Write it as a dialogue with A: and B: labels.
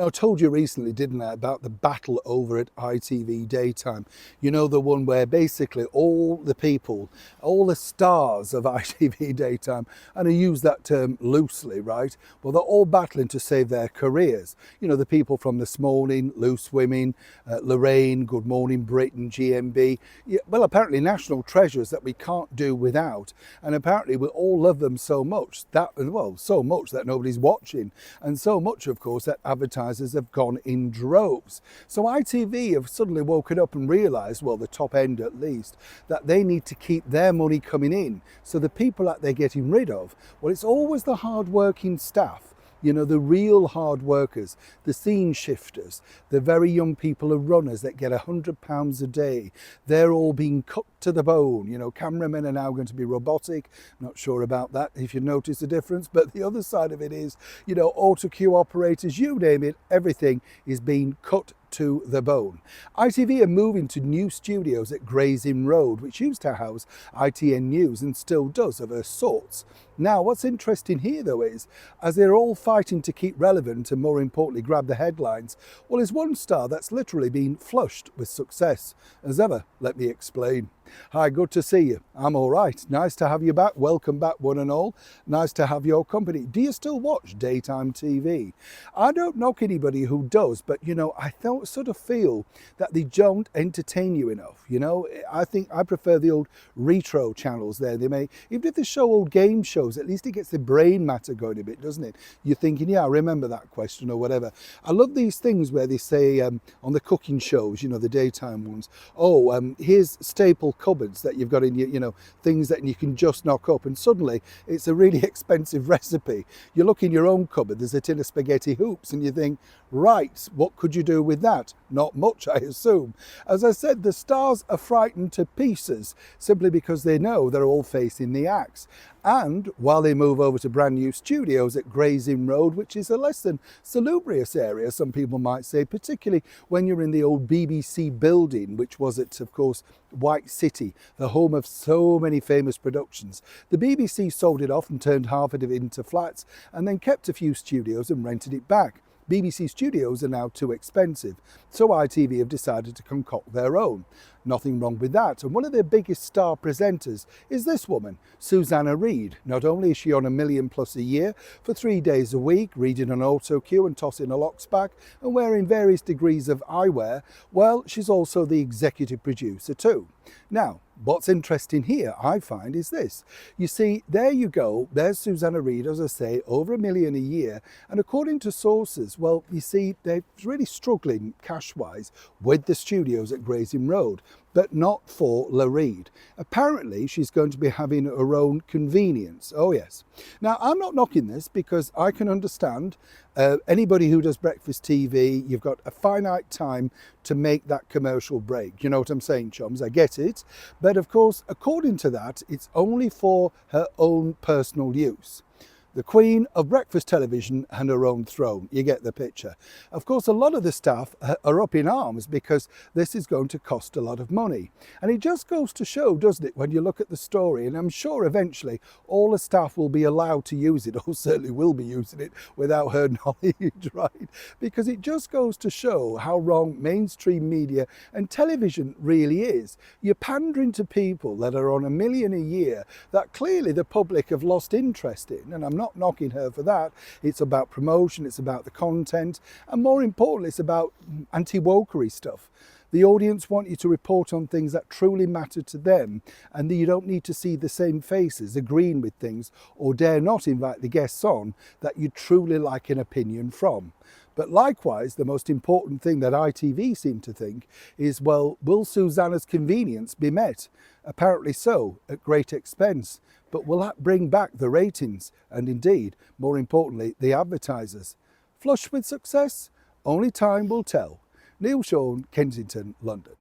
A: I told you recently, didn't I, about the battle over at ITV Daytime. You know, the one where basically all the people, all the stars of ITV Daytime, and I use that term loosely, right? Well, they're all battling to save their careers. You know, the people from This Morning, Loose Women, Lorraine, Good Morning Britain, GMB. Yeah, well, apparently national treasures that we can't do without. And apparently we all love them so much that, well, so much that nobody's watching. And so much, of course, that advertisers have gone in droves. So ITV have suddenly woken up and realised, well, the top end at least, that they need to keep their money coming in. So the people that they're getting rid of, well, it's always the hard-working staff. You know, the real hard workers, the scene shifters, the very young people and runners that get £100 a day. They're all being cut to the bone. You know, cameramen are now going to be robotic. Not sure about that, if you notice the difference. But the other side of it is, you know, auto cue operators, you name it, everything is being cut to the bone. ITV are moving to new studios at Gray's Inn Road, which used to house ITN News and still does of a sorts. Now, what's interesting here, though, is as they're all fighting to keep relevant and, more importantly, grab the headlines, well, there's one star that's literally been flushed with success. As ever, let me explain. Hi, good to see you. I'm all right. Nice to have you back. Welcome back, one and all. Nice to have your company. Do you still watch daytime TV? I don't knock anybody who does, but, you know, I sort of feel that they don't entertain you enough. You know, I think I prefer the old retro channels there. They may, even if they show old game shows, at least it gets the brain matter going a bit, doesn't it? You're thinking, yeah, I remember that question or whatever. I love these things where they say on the cooking shows, you know, the daytime ones, oh, here's staple cupboards that you've got in your, you know, things that you can just knock up, and suddenly it's a really expensive recipe. You look in your own cupboard, there's a tin of spaghetti hoops, and you think, right, what could you do with that? Not much, I assume. As I said, the stars are frightened to pieces simply because they know they're all facing the axe. And while they move over to brand new studios at Gray's Inn Road, which is a less than salubrious area, some people might say, particularly when you're in the old BBC building, which was at, of course, White City, the home of so many famous productions. The BBC sold it off and turned half of it into flats, and then kept a few studios and rented it back. BBC studios are now too expensive, so ITV have decided to concoct their own. Nothing wrong with that, and one of their biggest star presenters is this woman, Susanna Reid. Not only is she on £1 million+ a year for 3 days a week, reading an auto cue and tossing a locks back and wearing various degrees of eyewear, well, she's also the executive producer too. Now, what's interesting here, I find, is this. You see, there you go, there's Susanna Reid, as I say, over £1 million a year, and according to sources, well, you see, they're really struggling cash-wise with the studios at Gray's Inn Road, but not for La Reid. Apparently, she's going to be having her own convenience. Oh, yes. Now, I'm not knocking this because I can understand anybody who does breakfast TV, you've got a finite time to make that commercial break. You know what I'm saying, chums? I get it. But of course, according to that, it's only for her own personal use. The queen of breakfast television and her own throne. You get the picture. Of course, a lot of the staff are up in arms because this is going to cost a lot of money. And it just goes to show, doesn't it, when you look at the story, and I'm sure eventually all the staff will be allowed to use it, or certainly will be using it without her knowledge, right? Because it just goes to show how wrong mainstream media and television really is. You're pandering to people that are on £1 million a year that clearly the public have lost interest in, and I'm not knocking her for that. It's about promotion, it's about the content, and more importantly, it's about anti-wokery stuff. The audience want you to report on things that truly matter to them, and you don't need to see the same faces agreeing with things or dare not invite the guests on that you truly like an opinion from. But likewise, the most important thing that ITV seem to think is, well, will Susanna's convenience be met? Apparently so, at great expense. But will that bring back the ratings and indeed, more importantly, the advertisers? Flush with success? Only time will tell. Neil Sean, Kensington, London.